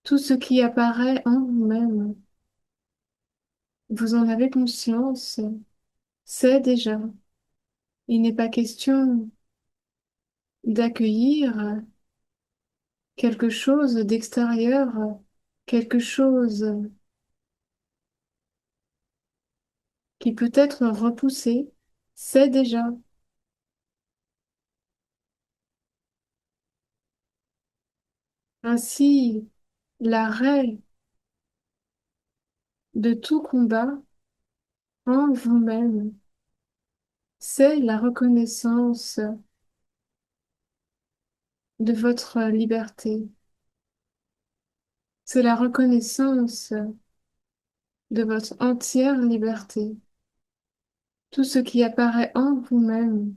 Tout ce qui apparaît en vous-même, vous en avez conscience, c'est déjà. Il n'est pas question d'accueillir quelque chose d'extérieur, quelque chose qui peut être repoussé, c'est déjà. Ainsi, l'arrêt de tout combat en vous-même, c'est la reconnaissance de votre liberté. C'est la reconnaissance de votre entière liberté. Tout ce qui apparaît en vous-même,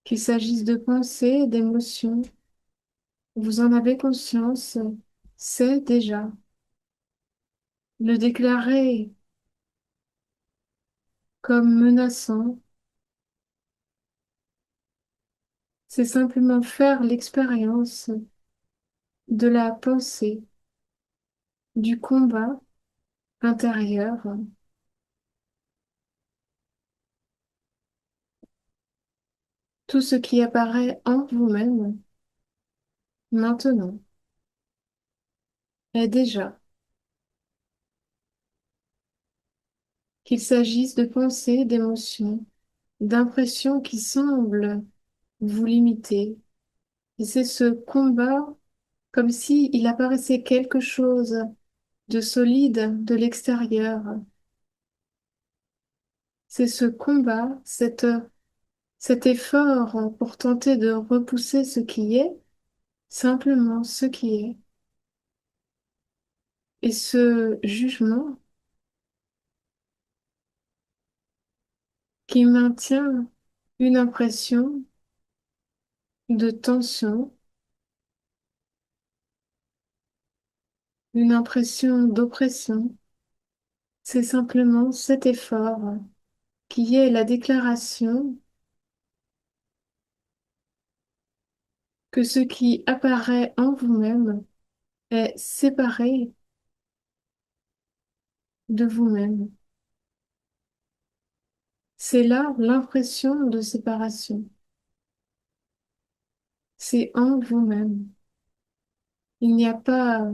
qu'il s'agisse de pensées, d'émotions, vous en avez conscience, c'est déjà. Le déclarer comme menaçant, c'est simplement faire l'expérience de la pensée, du combat intérieur. Tout ce qui apparaît en vous-même maintenant est déjà. Qu'il s'agisse de pensées, d'émotions, d'impressions qui semblent vous limiter. Et c'est ce combat comme si il apparaissait quelque chose de solide de l'extérieur. C'est ce combat, cet effort pour tenter de repousser ce qui est, simplement ce qui est. Et ce jugement qui maintient une impression de tension, une impression d'oppression, c'est simplement cet effort qui est la déclaration que ce qui apparaît en vous-même est séparé de vous-même. C'est là l'impression de séparation. C'est en vous-même. Il n'y a pas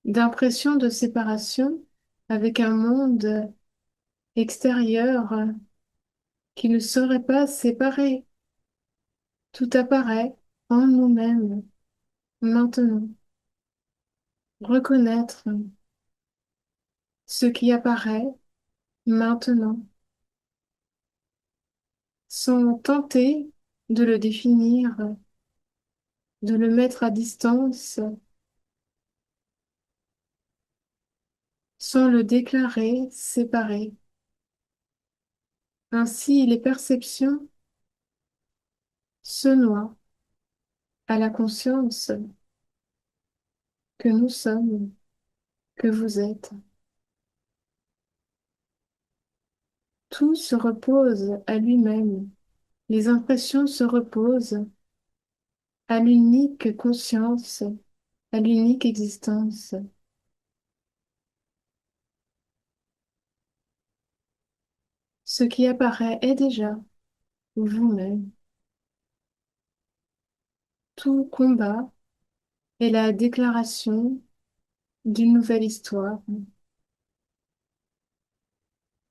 d'impression de séparation avec un monde extérieur qui ne serait pas séparé. Tout apparaît en nous-mêmes maintenant. Reconnaître ce qui apparaît maintenant sans tenter de le définir, de le mettre à distance, sans le déclarer séparé. Ainsi, les perceptions se noient à la conscience que nous sommes, que vous êtes. Tout se repose à lui-même. Les impressions se reposent à l'unique conscience, à l'unique existence. Ce qui apparaît est déjà vous-même. Tout combat est la déclaration d'une nouvelle histoire.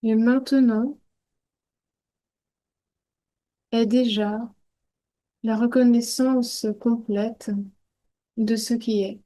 Et maintenant est déjà la reconnaissance complète de ce qui est.